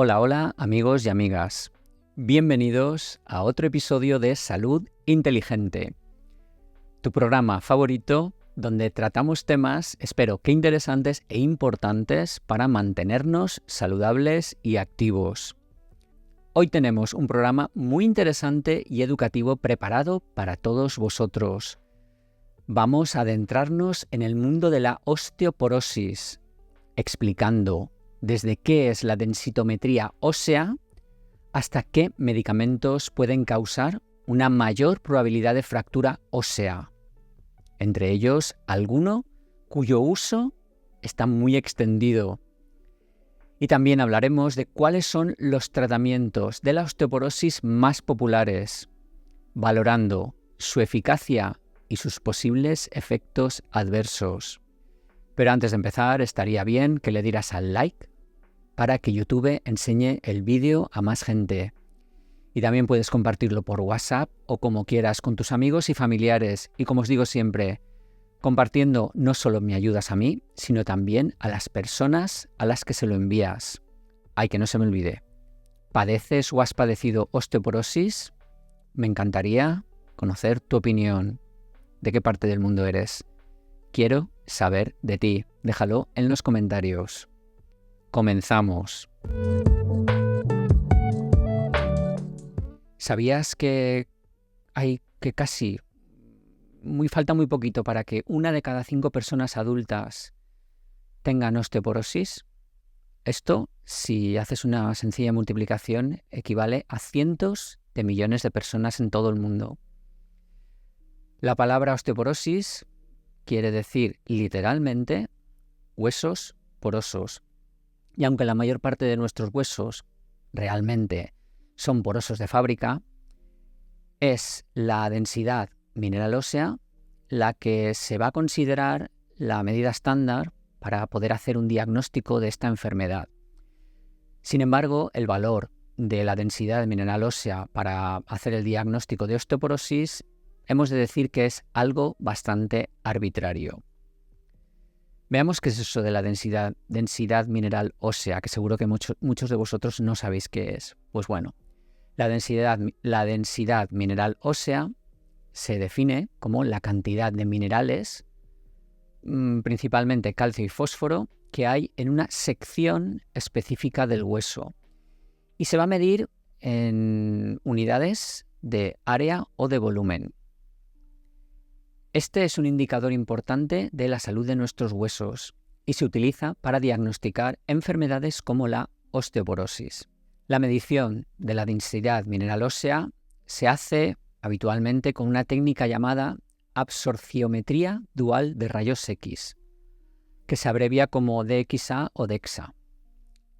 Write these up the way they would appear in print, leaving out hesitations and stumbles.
Hola, hola amigos y amigas. Bienvenidos a otro episodio de Salud Inteligente, tu programa favorito donde tratamos temas, espero que interesantes e importantes para mantenernos saludables y activos. Hoy tenemos un programa muy interesante y educativo preparado para todos vosotros. Vamos a adentrarnos en el mundo de la osteoporosis, explicando desde qué es la densitometría ósea hasta qué medicamentos pueden causar una mayor probabilidad de fractura ósea. Entre ellos, alguno cuyo uso está muy extendido. Y también hablaremos de cuáles son los tratamientos de la osteoporosis más populares, valorando su eficacia y sus posibles efectos adversos. Pero antes de empezar, estaría bien que le dieras al like para que YouTube enseñe el vídeo a más gente. Y también puedes compartirlo por WhatsApp o como quieras con tus amigos y familiares. Y como os digo siempre, compartiendo no solo me ayudas a mí, sino también a las personas a las que se lo envías. Ay, que no se me olvide. ¿Padeces o has padecido osteoporosis? Me encantaría conocer tu opinión. ¿De qué parte del mundo eres? Quiero saber de ti. Déjalo en los comentarios. Comenzamos. ¿Sabías que falta muy poquito para que 1 de cada 5 personas adultas tengan osteoporosis? Esto, si haces una sencilla multiplicación, equivale a cientos de millones de personas en todo el mundo. La palabra osteoporosis quiere decir literalmente huesos porosos. Y aunque la mayor parte de nuestros huesos realmente son porosos de fábrica, es la densidad mineral ósea la que se va a considerar la medida estándar para poder hacer un diagnóstico de esta enfermedad. Sin embargo, el valor de la densidad mineral ósea para hacer el diagnóstico de osteoporosis hemos de decir que es algo bastante arbitrario. Veamos qué es eso de la densidad mineral ósea, que seguro que muchos de vosotros no sabéis qué es. Pues bueno, la densidad mineral ósea se define como la cantidad de minerales, principalmente calcio y fósforo, que hay en una sección específica del hueso. Y se va a medir en unidades de área o de volumen. Este es un indicador importante de la salud de nuestros huesos y se utiliza para diagnosticar enfermedades como la osteoporosis. La medición de la densidad mineral ósea se hace habitualmente con una técnica llamada absorciometría dual de rayos X, que se abrevia como DXA o DEXA.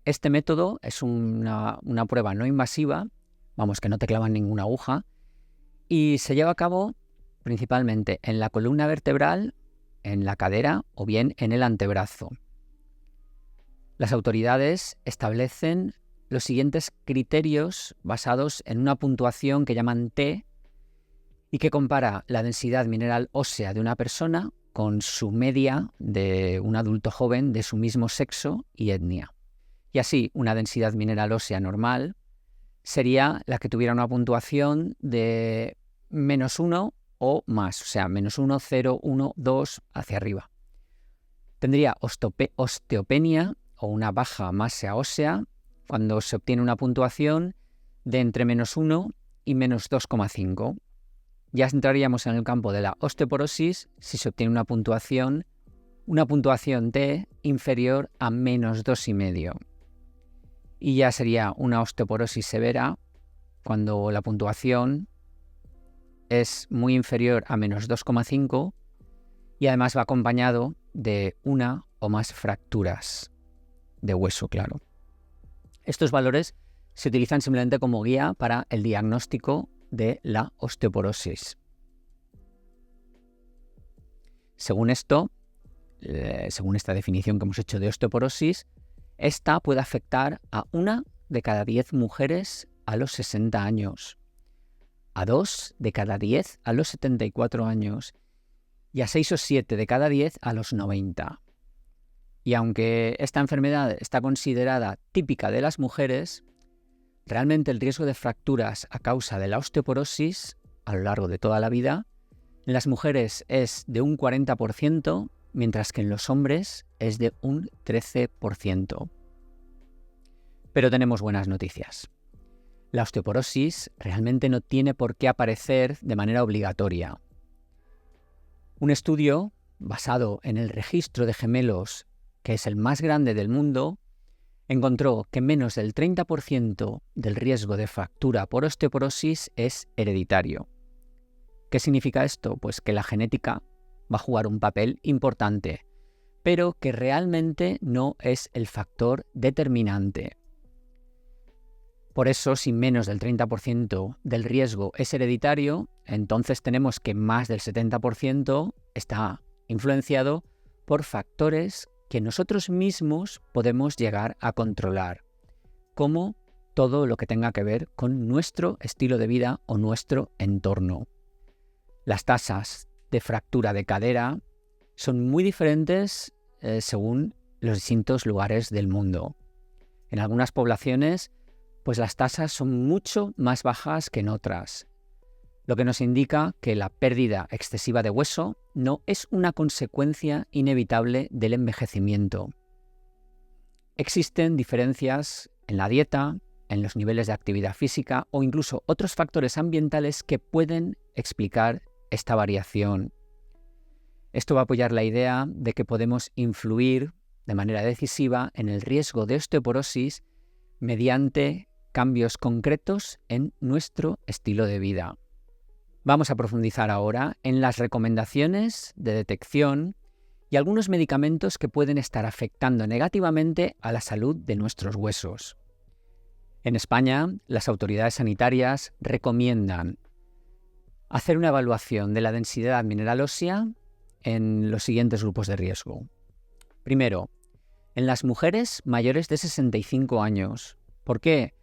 Este método es una prueba no invasiva, que no te clavan ninguna aguja, y se lleva a cabo principalmente en la columna vertebral, en la cadera o bien en el antebrazo. Las autoridades establecen los siguientes criterios basados en una puntuación que llaman T y que compara la densidad mineral ósea de una persona con su media de un adulto joven de su mismo sexo y etnia. Y así, una densidad mineral ósea normal sería la que tuviera una puntuación de -1 o más, o sea, -1, 0, 1, 2, hacia arriba. Tendría osteopenia o una baja masa ósea cuando se obtiene una puntuación de entre -1 y -2,5. Ya entraríamos en el campo de la osteoporosis si se obtiene una puntuación T inferior a -2,5. Y ya sería una osteoporosis severa cuando la puntuación es muy inferior a -2,5 y además va acompañado de 1 o más fracturas de hueso, claro. Estos valores se utilizan simplemente como guía para el diagnóstico de la osteoporosis. Según esta definición que hemos hecho de osteoporosis, esta puede afectar a 1 de cada 10 mujeres a los 60 años, a 2 de cada 10 a los 74 años y a 6 o 7 de cada 10 a los 90. Y aunque esta enfermedad está considerada típica de las mujeres, realmente el riesgo de fracturas a causa de la osteoporosis a lo largo de toda la vida en las mujeres es de un 40%, mientras que en los hombres es de un 13%. Pero tenemos buenas noticias. La osteoporosis realmente no tiene por qué aparecer de manera obligatoria. Un estudio basado en el registro de gemelos, que es el más grande del mundo, encontró que menos del 30% del riesgo de fractura por osteoporosis es hereditario. ¿Qué significa esto? Pues que la genética va a jugar un papel importante, pero que realmente no es el factor determinante. Por eso, si menos del 30% del riesgo es hereditario, entonces tenemos que más del 70% está influenciado por factores que nosotros mismos podemos llegar a controlar, como todo lo que tenga que ver con nuestro estilo de vida o nuestro entorno. Las tasas de fractura de cadera son muy diferentes según los distintos lugares del mundo. En algunas poblaciones, pues las tasas son mucho más bajas que en otras, lo que nos indica que la pérdida excesiva de hueso no es una consecuencia inevitable del envejecimiento. Existen diferencias en la dieta, en los niveles de actividad física o incluso otros factores ambientales que pueden explicar esta variación. Esto va a apoyar la idea de que podemos influir de manera decisiva en el riesgo de osteoporosis mediante cambios concretos en nuestro estilo de vida. Vamos a profundizar ahora en las recomendaciones de detección y algunos medicamentos que pueden estar afectando negativamente a la salud de nuestros huesos. En España, las autoridades sanitarias recomiendan hacer una evaluación de la densidad mineral ósea en los siguientes grupos de riesgo. Primero, en las mujeres mayores de 65 años. ¿Por qué?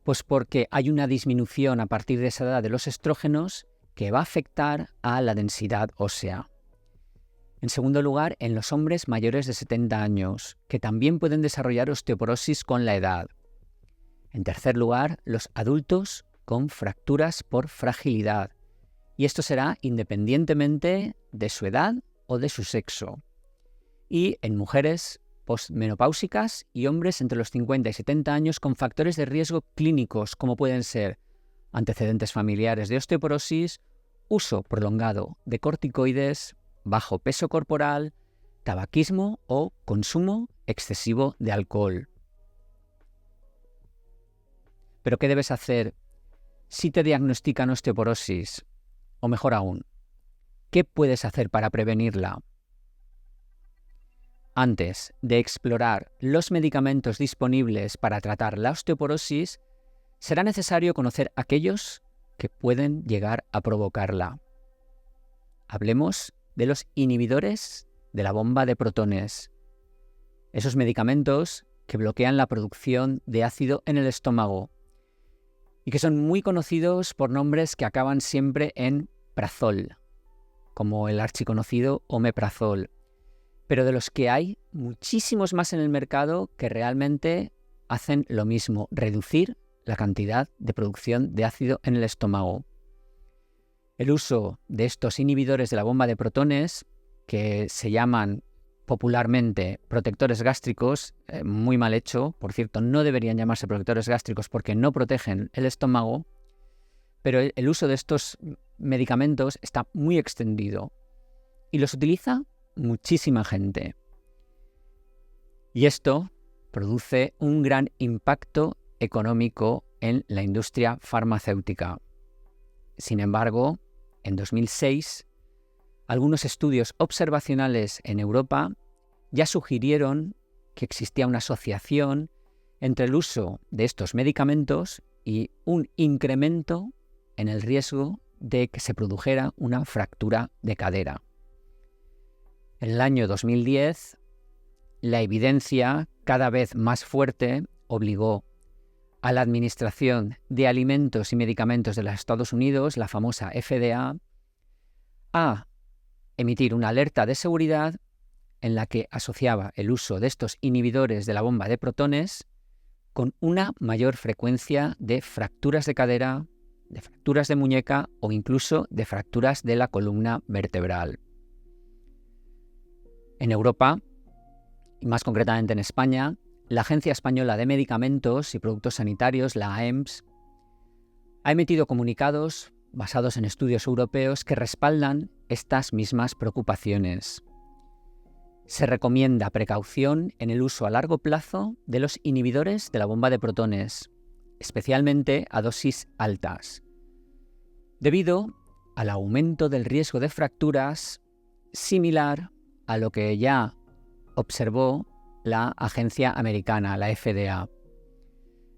Pues porque hay una disminución a partir de esa edad de los estrógenos que va a afectar a la densidad ósea. En segundo lugar, en los hombres mayores de 70 años, que también pueden desarrollar osteoporosis con la edad. En tercer lugar, los adultos con fracturas por fragilidad. Y esto será independientemente de su edad o de su sexo. Y en mujeres postmenopáusicas y hombres entre los 50 y 70 años con factores de riesgo clínicos como pueden ser antecedentes familiares de osteoporosis, uso prolongado de corticoides, bajo peso corporal, tabaquismo o consumo excesivo de alcohol. ¿Pero qué debes hacer si te diagnostican osteoporosis? O mejor aún, ¿qué puedes hacer para prevenirla? Antes de explorar los medicamentos disponibles para tratar la osteoporosis, será necesario conocer aquellos que pueden llegar a provocarla. Hablemos de los inhibidores de la bomba de protones, esos medicamentos que bloquean la producción de ácido en el estómago y que son muy conocidos por nombres que acaban siempre en prazol, como el archiconocido omeprazol, pero de los que hay muchísimos más en el mercado que realmente hacen lo mismo, reducir la cantidad de producción de ácido en el estómago. El uso de estos inhibidores de la bomba de protones, que se llaman popularmente protectores gástricos, muy mal hecho, por cierto, no deberían llamarse protectores gástricos porque no protegen el estómago, pero el uso de estos medicamentos está muy extendido y los utiliza muchísima gente. Y esto produce un gran impacto económico en la industria farmacéutica. Sin embargo, en 2006, algunos estudios observacionales en Europa ya sugirieron que existía una asociación entre el uso de estos medicamentos y un incremento en el riesgo de que se produjera una fractura de cadera. En el año 2010, la evidencia cada vez más fuerte obligó a la Administración de Alimentos y Medicamentos de los Estados Unidos, la famosa FDA, a emitir una alerta de seguridad en la que asociaba el uso de estos inhibidores de la bomba de protones con una mayor frecuencia de fracturas de cadera, de fracturas de muñeca o incluso de fracturas de la columna vertebral. En Europa, y más concretamente en España, la Agencia Española de Medicamentos y Productos Sanitarios, la AEMS, ha emitido comunicados basados en estudios europeos que respaldan estas mismas preocupaciones. Se recomienda precaución en el uso a largo plazo de los inhibidores de la bomba de protones, especialmente a dosis altas, debido al aumento del riesgo de fracturas similar a lo que ya observó la agencia americana, la FDA.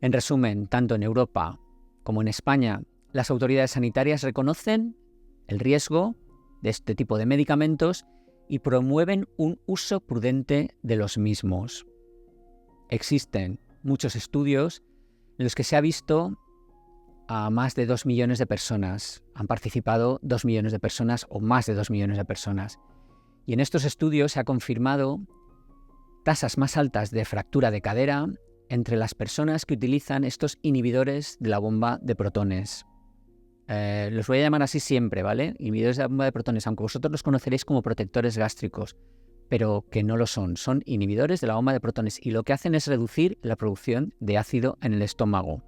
En resumen, tanto en Europa como en España, las autoridades sanitarias reconocen el riesgo de este tipo de medicamentos y promueven un uso prudente de los mismos. Existen muchos estudios en los que se ha visto a más de 2 millones de personas. Han participado 2 millones de personas o más de 2 millones de personas. Y en estos estudios se ha confirmado tasas más altas de fractura de cadera entre las personas que utilizan estos inhibidores de la bomba de protones. Los voy a llamar así siempre, ¿vale? Inhibidores de la bomba de protones, aunque vosotros los conoceréis como protectores gástricos, pero que no lo son. Son inhibidores de la bomba de protones y lo que hacen es reducir la producción de ácido en el estómago.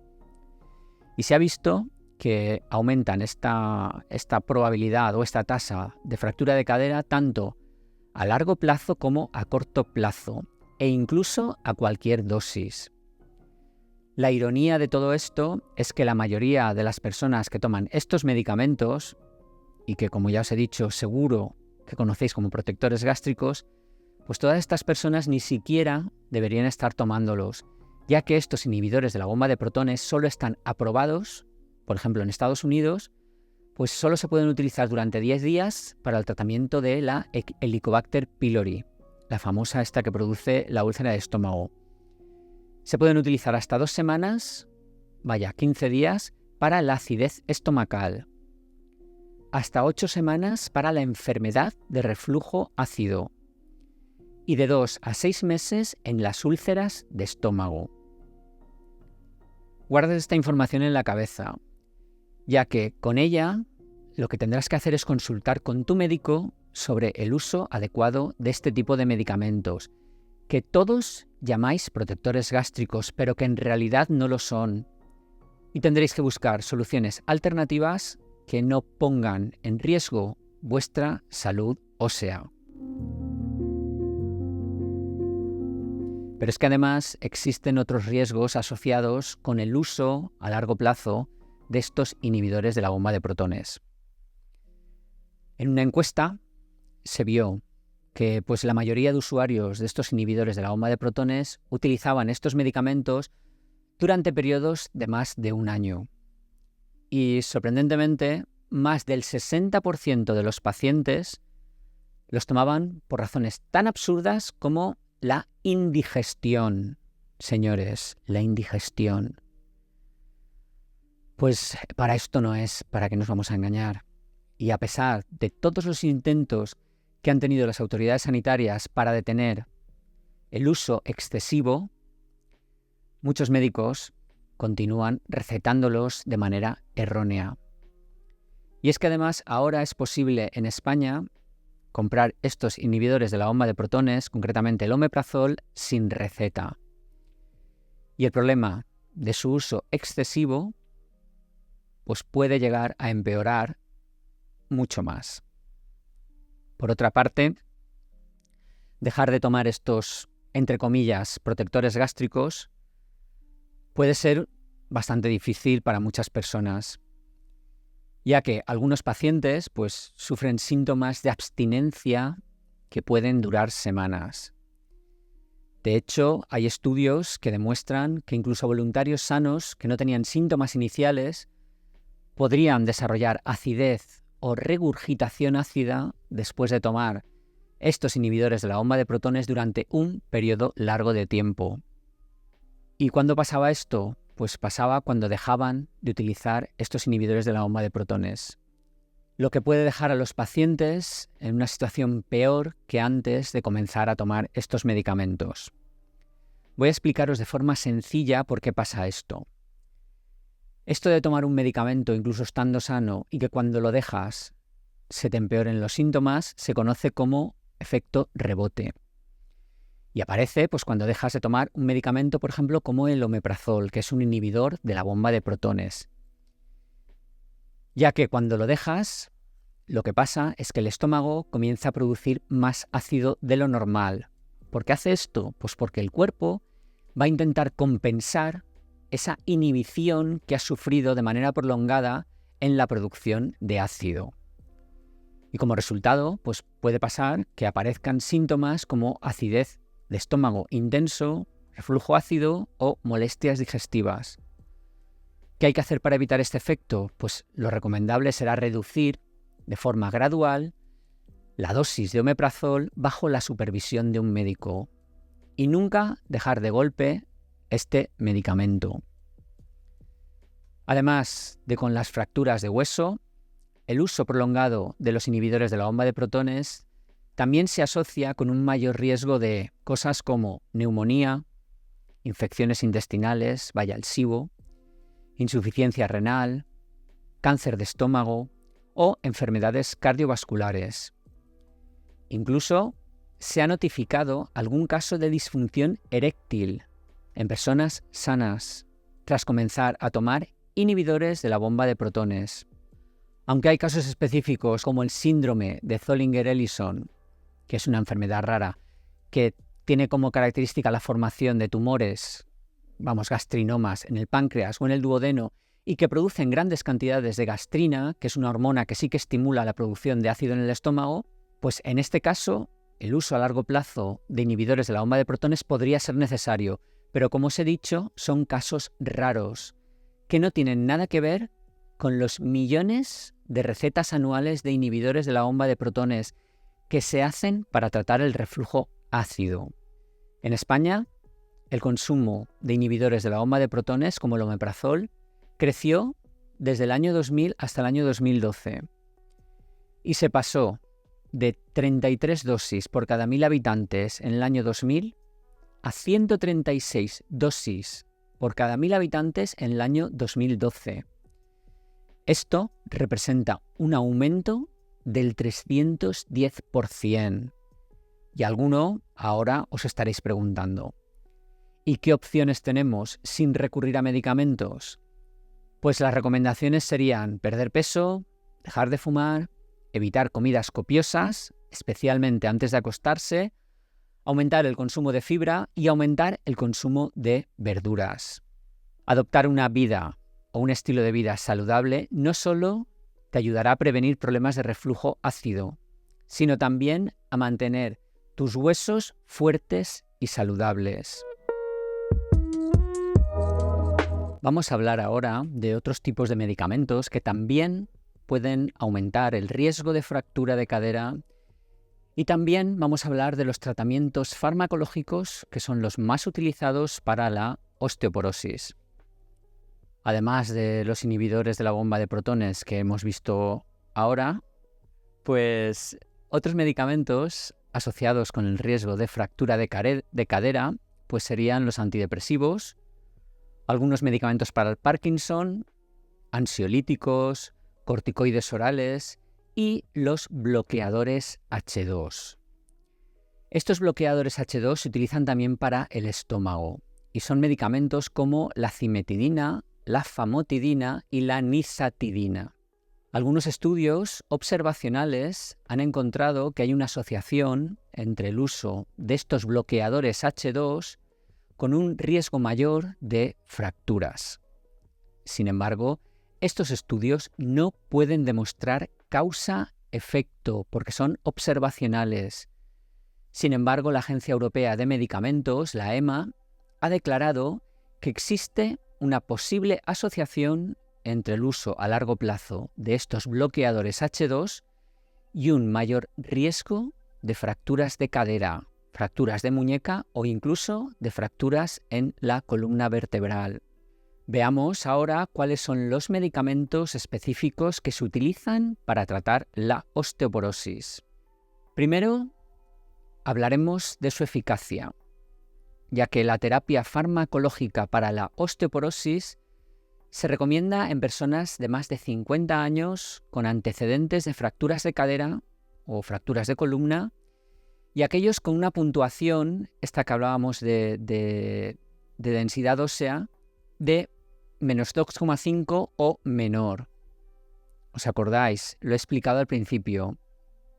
Y se ha visto que aumentan esta probabilidad o esta tasa de fractura de cadera tanto a largo plazo como a corto plazo e incluso a cualquier dosis. La ironía de todo esto es que la mayoría de las personas que toman estos medicamentos, y que como ya os he dicho seguro que conocéis como protectores gástricos, pues todas estas personas ni siquiera deberían estar tomándolos, ya que estos inhibidores de la bomba de protones solo están aprobados, por ejemplo en Estados Unidos, pues solo se pueden utilizar durante 10 días para el tratamiento de la Helicobacter pylori, la famosa esta que produce la úlcera de estómago. Se pueden utilizar hasta 2 semanas, 15 días, para la acidez estomacal, hasta 8 semanas para la enfermedad de reflujo ácido y de 2 a 6 meses en las úlceras de estómago. Guarda esta información en la cabeza, ya que con ella lo que tendrás que hacer es consultar con tu médico sobre el uso adecuado de este tipo de medicamentos, que todos llamáis protectores gástricos, pero que en realidad no lo son. Y tendréis que buscar soluciones alternativas que no pongan en riesgo vuestra salud ósea. Pero es que además existen otros riesgos asociados con el uso a largo plazo de estos inhibidores de la bomba de protones. En una encuesta se vio que la mayoría de usuarios de estos inhibidores de la bomba de protones utilizaban estos medicamentos durante periodos de más de un año. Y sorprendentemente, más del 60% de los pacientes los tomaban por razones tan absurdas como la indigestión. Señores, la indigestión. Pues para esto no es, para qué nos vamos a engañar. Y a pesar de todos los intentos que han tenido las autoridades sanitarias para detener el uso excesivo, muchos médicos continúan recetándolos de manera errónea. Y es que además ahora es posible en España comprar estos inhibidores de la bomba de protones, concretamente el omeprazol, sin receta. Y el problema de su uso excesivo pues puede llegar a empeorar mucho más. Por otra parte, dejar de tomar estos, entre comillas, protectores gástricos puede ser bastante difícil para muchas personas, ya que algunos pacientes sufren síntomas de abstinencia que pueden durar semanas. De hecho, hay estudios que demuestran que incluso voluntarios sanos que no tenían síntomas iniciales podrían desarrollar acidez o regurgitación ácida después de tomar estos inhibidores de la bomba de protones durante un periodo largo de tiempo. ¿Y cuándo pasaba esto? Pues pasaba cuando dejaban de utilizar estos inhibidores de la bomba de protones. lo que puede dejar a los pacientes en una situación peor que antes de comenzar a tomar estos medicamentos. Voy a explicaros de forma sencilla por qué pasa esto. Esto de tomar un medicamento incluso estando sano y que cuando lo dejas se te empeoren los síntomas se conoce como efecto rebote. Y aparece cuando dejas de tomar un medicamento, por ejemplo, como el omeprazol, que es un inhibidor de la bomba de protones. Ya que cuando lo dejas, lo que pasa es que el estómago comienza a producir más ácido de lo normal. ¿Por qué hace esto? Pues porque el cuerpo va a intentar compensar esa inhibición que ha sufrido de manera prolongada en la producción de ácido. Y como resultado, puede pasar que aparezcan síntomas como acidez de estómago intenso, reflujo ácido o molestias digestivas. ¿Qué hay que hacer para evitar este efecto? Pues lo recomendable será reducir de forma gradual la dosis de omeprazol bajo la supervisión de un médico y nunca dejar de golpe este medicamento. Además de con las fracturas de hueso, el uso prolongado de los inhibidores de la bomba de protones también se asocia con un mayor riesgo de cosas como neumonía, infecciones intestinales, vaya el SIBO, insuficiencia renal, cáncer de estómago o enfermedades cardiovasculares. Incluso se ha notificado algún caso de disfunción eréctil en personas sanas tras comenzar a tomar inhibidores de la bomba de protones. Aunque hay casos específicos como el síndrome de Zollinger-Ellison, que es una enfermedad rara, que tiene como característica la formación de tumores, gastrinomas en el páncreas o en el duodeno, y que producen grandes cantidades de gastrina, que es una hormona que sí que estimula la producción de ácido en el estómago, pues en este caso el uso a largo plazo de inhibidores de la bomba de protones podría ser necesario, pero como os he dicho, son casos raros, que no tienen nada que ver con los millones de recetas anuales de inhibidores de la bomba de protones que se hacen para tratar el reflujo ácido. En España, el consumo de inhibidores de la bomba de protones, como el omeprazol, creció desde el año 2000 hasta el año 2012 y se pasó de 33 dosis por cada 1.000 habitantes en el año 2000 a 136 dosis por cada 1.000 habitantes en el año 2012. Esto representa un aumento del 310%. Y alguno ahora os estaréis preguntando, ¿y qué opciones tenemos sin recurrir a medicamentos? Pues las recomendaciones serían perder peso, dejar de fumar, evitar comidas copiosas, especialmente antes de acostarse, aumentar el consumo de fibra y aumentar el consumo de verduras. Adoptar una vida o un estilo de vida saludable no solo te ayudará a prevenir problemas de reflujo ácido, sino también a mantener tus huesos fuertes y saludables. Vamos a hablar ahora de otros tipos de medicamentos que también pueden aumentar el riesgo de fractura de cadera y también vamos a hablar de los tratamientos farmacológicos que son los más utilizados para la osteoporosis. Además de los inhibidores de la bomba de protones que hemos visto ahora, pues otros medicamentos asociados con el riesgo de fractura de cadera pues serían los antidepresivos, algunos medicamentos para el Parkinson, ansiolíticos, corticoides orales y los bloqueadores H2. Estos bloqueadores H2 se utilizan también para el estómago y son medicamentos como la cimetidina, la famotidina y la nisatidina. Algunos estudios observacionales han encontrado que hay una asociación entre el uso de estos bloqueadores H2 con un riesgo mayor de fracturas. Sin embargo, estos estudios no pueden demostrar causa-efecto porque son observacionales. Sin embargo, la Agencia Europea de Medicamentos, la EMA, ha declarado que existe una posible asociación entre el uso a largo plazo de estos bloqueadores H2 y un mayor riesgo de fracturas de cadera, fracturas de muñeca o incluso de fracturas en la columna vertebral. Veamos ahora cuáles son los medicamentos específicos que se utilizan para tratar la osteoporosis. Primero, hablaremos de su eficacia, ya que la terapia farmacológica para la osteoporosis se recomienda en personas de más de 50 años con antecedentes de fracturas de cadera o fracturas de columna y aquellos con una puntuación, esta que hablábamos de densidad ósea, de menos 2,5 o menor. ¿Os acordáis? Lo he explicado al principio.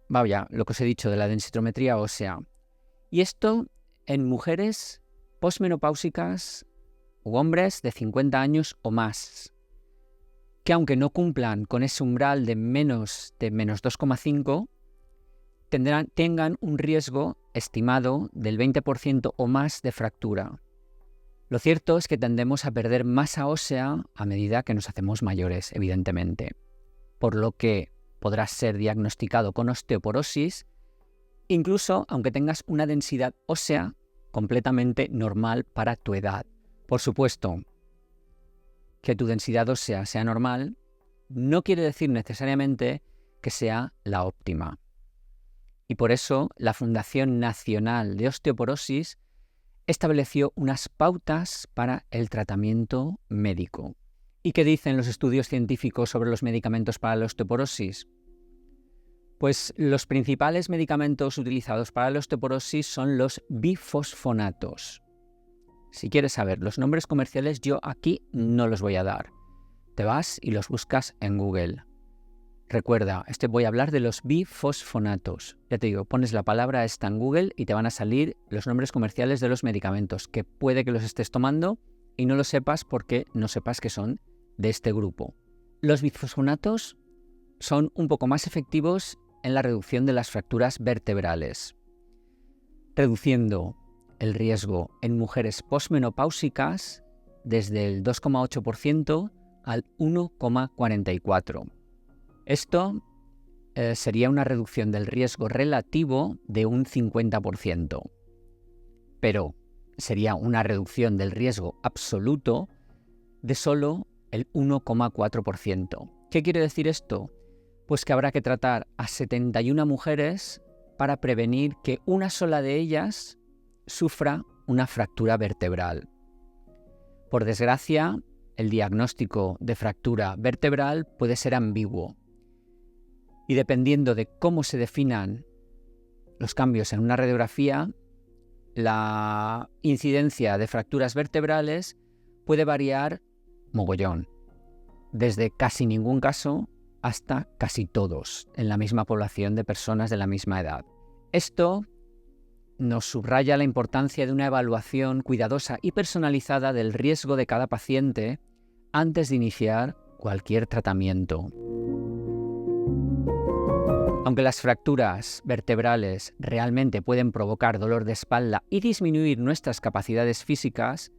Vaya, lo que os he dicho de la densitometría ósea. Y esto en mujeres posmenopáusicas u hombres de 50 años o más, que aunque no cumplan con ese umbral de menos 2,5, tengan un riesgo estimado del 20% o más de fractura. Lo cierto es que tendemos a perder masa ósea a medida que nos hacemos mayores, evidentemente, por lo que podrás ser diagnosticado con osteoporosis, incluso aunque tengas una densidad ósea completamente normal para tu edad. Por supuesto, que tu densidad ósea sea normal no quiere decir necesariamente que sea la óptima. Y por eso la Fundación Nacional de Osteoporosis estableció unas pautas para el tratamiento médico. ¿Y qué dicen los estudios científicos sobre los medicamentos para la osteoporosis? Pues los principales medicamentos utilizados para la osteoporosis son los bifosfonatos. Si quieres saber los nombres comerciales, yo aquí no los voy a dar. Te vas y los buscas en Google. Recuerda, voy a hablar de los bifosfonatos. Ya te digo, pones la palabra esta en Google y te van a salir los nombres comerciales de los medicamentos, que puede que los estés tomando y no lo sepas porque no sepas que son de este grupo. Los bifosfonatos son un poco más efectivos en la reducción de las fracturas vertebrales, reduciendo el riesgo en mujeres posmenopáusicas desde el 2,8% al 1,44%. Esto sería una reducción del riesgo relativo de un 50%, pero sería una reducción del riesgo absoluto de solo el 1,4%. ¿Qué quiere decir esto? Pues que habrá que tratar a 71 mujeres para prevenir que una sola de ellas sufra una fractura vertebral. Por desgracia, el diagnóstico de fractura vertebral puede ser ambiguo y dependiendo de cómo se definan los cambios en una radiografía, la incidencia de fracturas vertebrales puede variar mogollón, desde casi ningún caso hasta casi todos en la misma población de personas de la misma edad. Esto nos subraya la importancia de una evaluación cuidadosa y personalizada del riesgo de cada paciente antes de iniciar cualquier tratamiento. Aunque las fracturas vertebrales realmente pueden provocar dolor de espalda y disminuir nuestras capacidades físicas,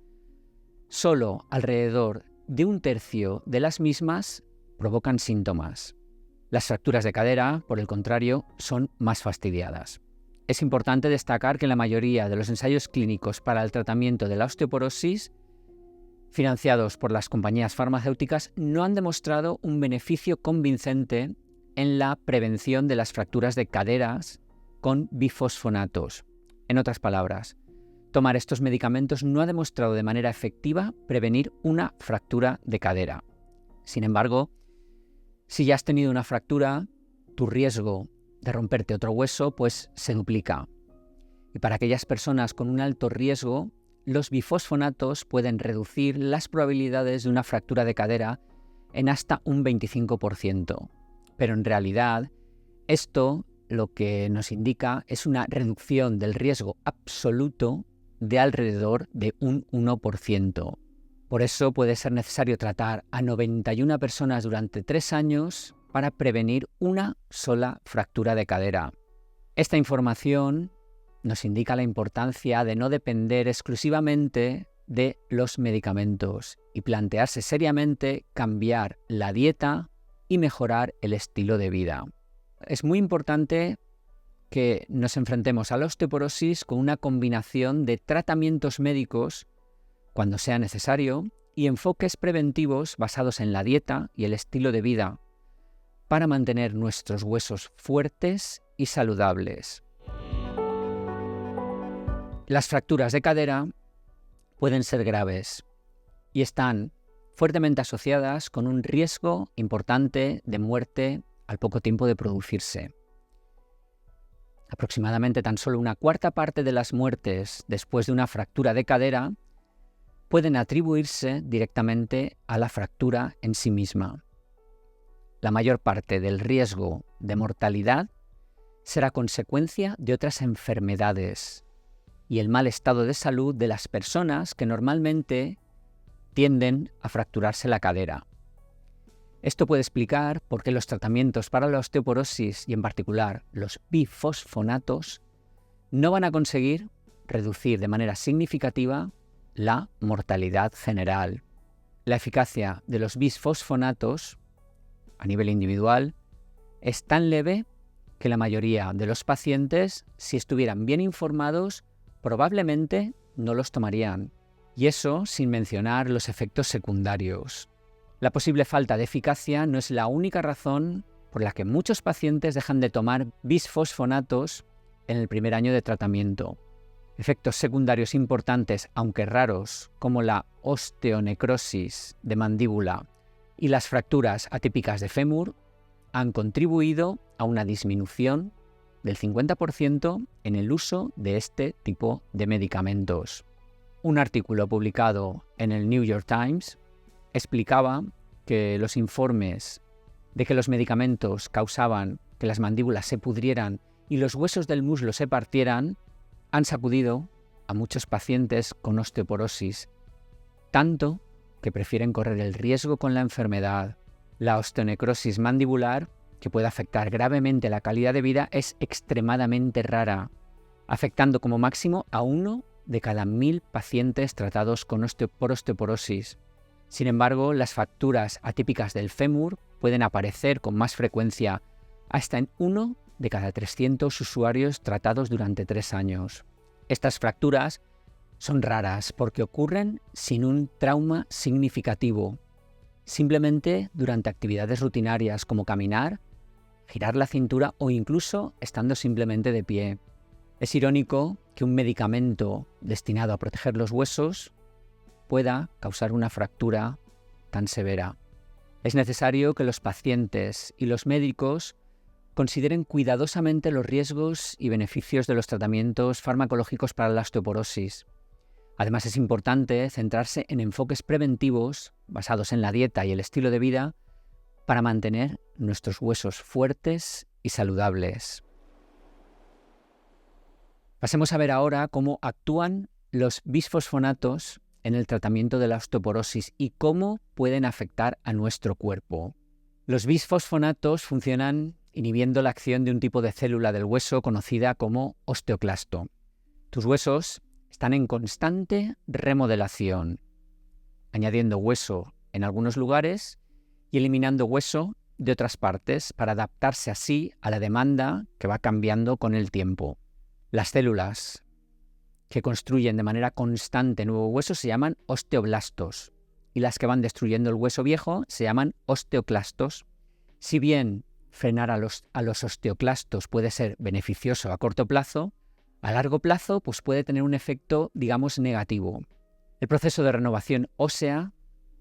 solo alrededor de 1/3 de las mismas provocan síntomas. Las fracturas de cadera, por el contrario, son más fastidiadas. Es importante destacar que la mayoría de los ensayos clínicos para el tratamiento de la osteoporosis, financiados por las compañías farmacéuticas, no han demostrado un beneficio convincente en la prevención de las fracturas de caderas con bifosfonatos. En otras palabras, tomar estos medicamentos no ha demostrado de manera efectiva prevenir una fractura de cadera. Sin embargo, si ya has tenido una fractura, tu riesgo de romperte otro hueso pues se duplica. Y para aquellas personas con un alto riesgo, los bifosfonatos pueden reducir las probabilidades de una fractura de cadera en hasta un 25%. Pero en realidad, esto lo que nos indica es una reducción del riesgo absoluto de alrededor de un 1%. Por eso puede ser necesario tratar a 91 personas durante 3 años para prevenir una sola fractura de cadera. Esta información nos indica la importancia de no depender exclusivamente de los medicamentos y plantearse seriamente cambiar la dieta y mejorar el estilo de vida. Es muy importante que nos enfrentemos a la osteoporosis con una combinación de tratamientos médicos cuando sea necesario y enfoques preventivos basados en la dieta y el estilo de vida para mantener nuestros huesos fuertes y saludables. Las fracturas de cadera pueden ser graves y están fuertemente asociadas con un riesgo importante de muerte al poco tiempo de producirse. Aproximadamente tan solo una cuarta parte de las muertes después de una fractura de cadera pueden atribuirse directamente a la fractura en sí misma. La mayor parte del riesgo de mortalidad será consecuencia de otras enfermedades y el mal estado de salud de las personas que normalmente tienden a fracturarse la cadera. Esto puede explicar por qué los tratamientos para la osteoporosis y en particular los bifosfonatos no van a conseguir reducir de manera significativa la mortalidad general. La eficacia de los bisfosfonatos a nivel individual es tan leve que la mayoría de los pacientes, si estuvieran bien informados, probablemente no los tomarían. Y eso sin mencionar los efectos secundarios. La posible falta de eficacia no es la única razón por la que muchos pacientes dejan de tomar bisfosfonatos en el primer año de tratamiento. Efectos secundarios importantes, aunque raros, como la osteonecrosis de mandíbula y las fracturas atípicas de fémur, han contribuido a una disminución del 50% en el uso de este tipo de medicamentos. Un artículo publicado en el New York Times explicaba que los informes de que los medicamentos causaban que las mandíbulas se pudrieran y los huesos del muslo se partieran han sacudido a muchos pacientes con osteoporosis, tanto que prefieren correr el riesgo con la enfermedad. La osteonecrosis mandibular, que puede afectar gravemente la calidad de vida, es extremadamente rara, afectando como máximo a 1 de cada 1000 pacientes tratados por osteoporosis. Sin embargo, las fracturas atípicas del fémur pueden aparecer con más frecuencia, hasta en 1 de cada 300 usuarios tratados durante 3 años. Estas fracturas son raras porque ocurren sin un trauma significativo, simplemente durante actividades rutinarias como caminar, girar la cintura o incluso estando simplemente de pie. Es irónico que un medicamento destinado a proteger los huesos pueda causar una fractura tan severa. Es necesario que los pacientes y los médicos consideren cuidadosamente los riesgos y beneficios de los tratamientos farmacológicos para la osteoporosis. Además, es importante centrarse en enfoques preventivos basados en la dieta y el estilo de vida para mantener nuestros huesos fuertes y saludables. Pasemos a ver ahora cómo actúan los bisfosfonatos en el tratamiento de la osteoporosis y cómo pueden afectar a nuestro cuerpo. Los bisfosfonatos funcionan inhibiendo la acción de un tipo de célula del hueso conocida como osteoclasto. Tus huesos están en constante remodelación, añadiendo hueso en algunos lugares y eliminando hueso de otras partes para adaptarse así a la demanda que va cambiando con el tiempo. Las células que construyen de manera constante nuevo hueso se llaman osteoblastos y las que van destruyendo el hueso viejo se llaman osteoclastos. Si bien frenar a los osteoclastos puede ser beneficioso a corto plazo, a largo plazo puede tener un efecto, digamos, negativo. El proceso de renovación ósea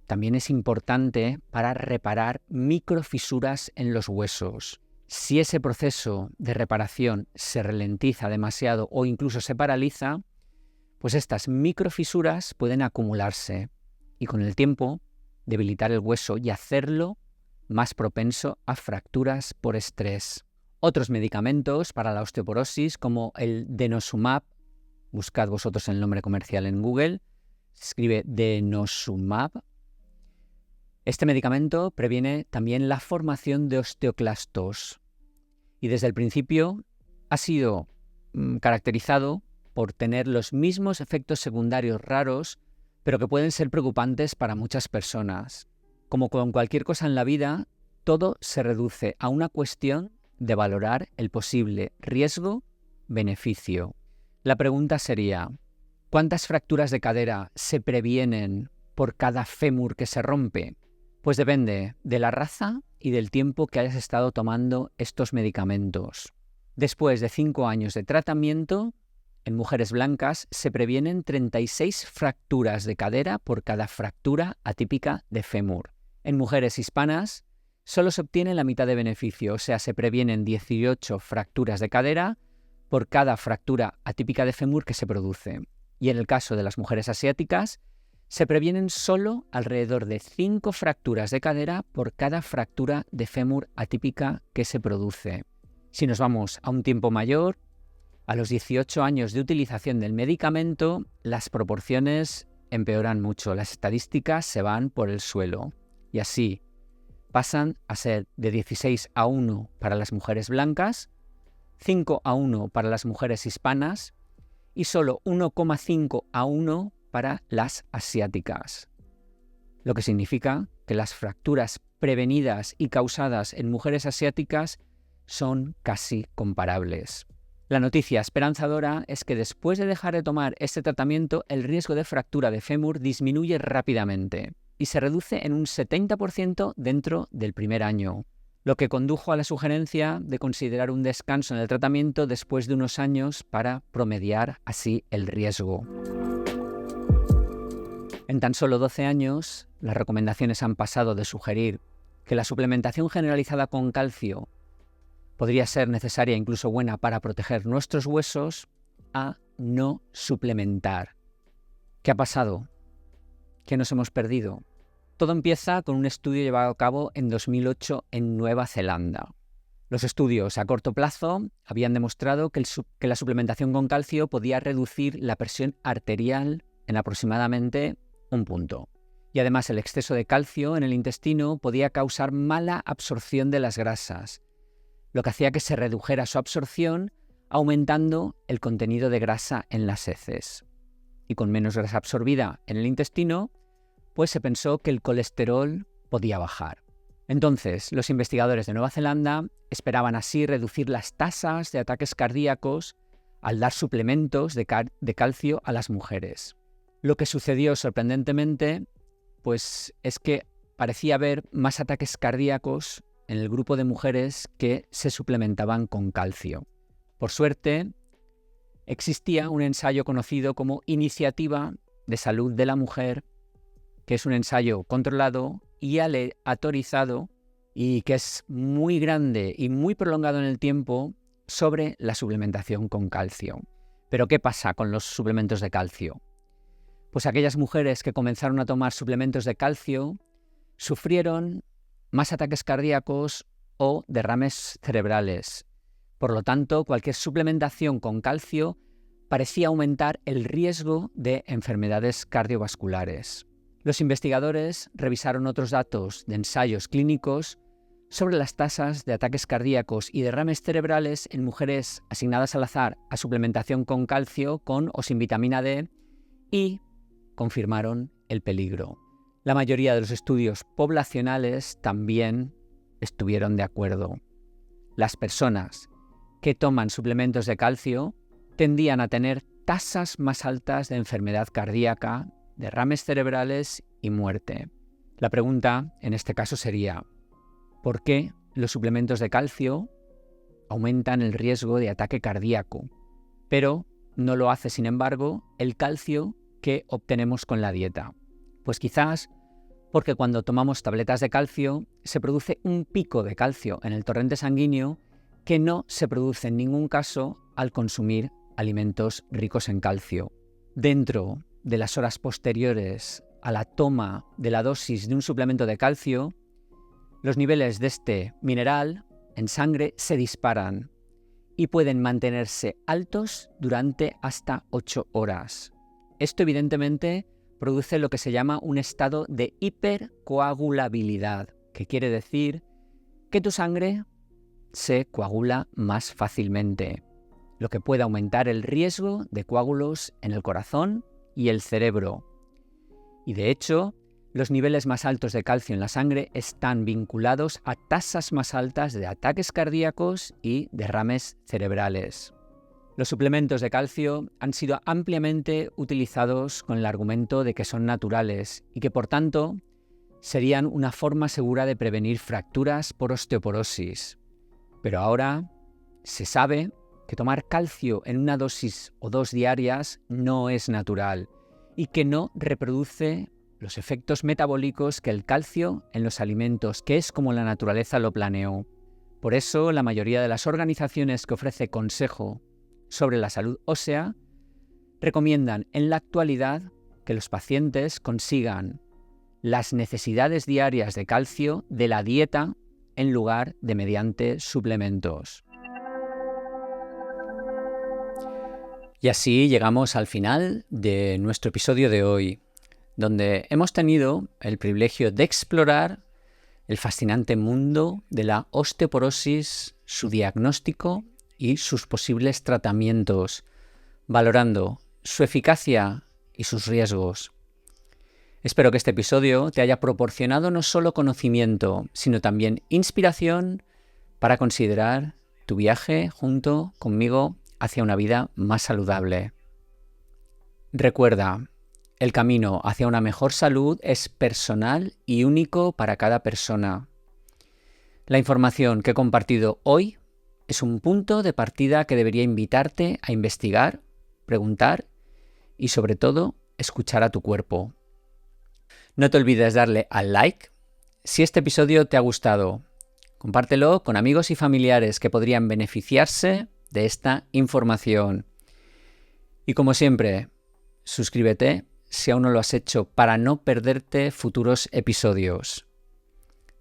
también es importante para reparar microfisuras en los huesos. Si ese proceso de reparación se ralentiza demasiado o incluso se paraliza, pues estas microfisuras pueden acumularse y con el tiempo debilitar el hueso y hacerlo más propenso a fracturas por estrés. Otros medicamentos para la osteoporosis como el denosumab, buscad vosotros el nombre comercial en Google, se escribe denosumab. Este medicamento previene también la formación de osteoclastos y desde el principio ha sido caracterizado por tener los mismos efectos secundarios raros, pero que pueden ser preocupantes para muchas personas. Como con cualquier cosa en la vida, todo se reduce a una cuestión de valorar el posible riesgo-beneficio. La pregunta sería, ¿cuántas fracturas de cadera se previenen por cada fémur que se rompe? Pues depende de la raza y del tiempo que hayas estado tomando estos medicamentos. Después de 5 años de tratamiento, en mujeres blancas se previenen 36 fracturas de cadera por cada fractura atípica de fémur. En mujeres hispanas solo se obtiene la mitad de beneficio, o sea, se previenen 18 fracturas de cadera por cada fractura atípica de fémur que se produce. Y en el caso de las mujeres asiáticas, se previenen solo alrededor de 5 fracturas de cadera por cada fractura de fémur atípica que se produce. Si nos vamos a un tiempo mayor, a los 18 años de utilización del medicamento, las proporciones empeoran mucho, las estadísticas se van por el suelo. Y así pasan a ser de 16:1 para las mujeres blancas, 5:1 para las mujeres hispanas y solo 1,5:1 para las asiáticas. Lo que significa que las fracturas prevenidas y causadas en mujeres asiáticas son casi comparables. La noticia esperanzadora es que después de dejar de tomar este tratamiento, el riesgo de fractura de fémur disminuye rápidamente y se reduce en un 70% dentro del primer año, lo que condujo a la sugerencia de considerar un descanso en el tratamiento después de unos años para promediar así el riesgo. En tan solo 12 años, las recomendaciones han pasado de sugerir que la suplementación generalizada con calcio podría ser necesaria e incluso buena para proteger nuestros huesos, a no suplementar. ¿Qué ha pasado? ¿Qué nos hemos perdido? Todo empieza con un estudio llevado a cabo en 2008 en Nueva Zelanda. Los estudios a corto plazo habían demostrado que la suplementación con calcio podía reducir la presión arterial en aproximadamente 1 punto. Y además el exceso de calcio en el intestino podía causar mala absorción de las grasas, lo que hacía que se redujera su absorción, aumentando el contenido de grasa en las heces. Y con menos grasa absorbida en el intestino, pues se pensó que el colesterol podía bajar. Entonces, los investigadores de Nueva Zelanda esperaban así reducir las tasas de ataques cardíacos al dar suplementos de calcio a las mujeres. Lo que sucedió sorprendentemente, pues es que parecía haber más ataques cardíacos en el grupo de mujeres que se suplementaban con calcio. Por suerte, existía un ensayo conocido como Iniciativa de Salud de la Mujer, que es un ensayo controlado y aleatorizado y que es muy grande y muy prolongado en el tiempo sobre la suplementación con calcio. ¿Pero qué pasa con los suplementos de calcio? Pues aquellas mujeres que comenzaron a tomar suplementos de calcio sufrieron más ataques cardíacos o derrames cerebrales. Por lo tanto, cualquier suplementación con calcio parecía aumentar el riesgo de enfermedades cardiovasculares. Los investigadores revisaron otros datos de ensayos clínicos sobre las tasas de ataques cardíacos y derrames cerebrales en mujeres asignadas al azar a suplementación con calcio con o sin vitamina D y confirmaron el peligro. La mayoría de los estudios poblacionales también estuvieron de acuerdo. Las personas que toman suplementos de calcio tendían a tener tasas más altas de enfermedad cardíaca, derrames cerebrales y muerte. La pregunta en este caso sería, ¿por qué los suplementos de calcio aumentan el riesgo de ataque cardíaco? Pero no lo hace, sin embargo, el calcio que obtenemos con la dieta. Pues quizás porque cuando tomamos tabletas de calcio se produce un pico de calcio en el torrente sanguíneo que no se produce en ningún caso al consumir alimentos ricos en calcio. Dentro de las horas posteriores a la toma de la dosis de un suplemento de calcio, los niveles de este mineral en sangre se disparan y pueden mantenerse altos durante hasta 8 horas. Esto evidentemente produce lo que se llama un estado de hipercoagulabilidad, que quiere decir que tu sangre se coagula más fácilmente, lo que puede aumentar el riesgo de coágulos en el corazón y el cerebro. Y de hecho, los niveles más altos de calcio en la sangre están vinculados a tasas más altas de ataques cardíacos y derrames cerebrales. Los suplementos de calcio han sido ampliamente utilizados con el argumento de que son naturales y que, por tanto, serían una forma segura de prevenir fracturas por osteoporosis. Pero ahora se sabe que tomar calcio en una dosis o 2 diarias no es natural y que no reproduce los efectos metabólicos que el calcio en los alimentos, que es como la naturaleza lo planeó. Por eso, la mayoría de las organizaciones que ofrece consejo sobre la salud ósea recomiendan en la actualidad que los pacientes consigan las necesidades diarias de calcio de la dieta en lugar de mediante suplementos. Y así llegamos al final de nuestro episodio de hoy, donde hemos tenido el privilegio de explorar el fascinante mundo de la osteoporosis, su diagnóstico y sus posibles tratamientos, valorando su eficacia y sus riesgos. Espero que este episodio te haya proporcionado no solo conocimiento, sino también inspiración para considerar tu viaje junto conmigo hacia una vida más saludable. Recuerda, el camino hacia una mejor salud es personal y único para cada persona. La información que he compartido hoy es un punto de partida que debería invitarte a investigar, preguntar y, sobre todo, escuchar a tu cuerpo. No te olvides darle al like. Si este episodio te ha gustado, compártelo con amigos y familiares que podrían beneficiarse de esta información. Y como siempre, suscríbete si aún no lo has hecho para no perderte futuros episodios.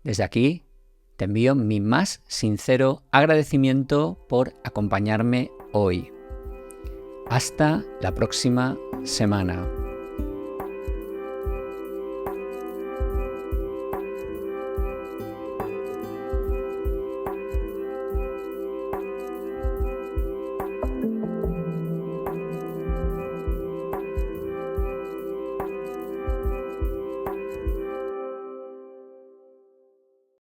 Desde aquí, te envío mi más sincero agradecimiento por acompañarme hoy. Hasta la próxima semana.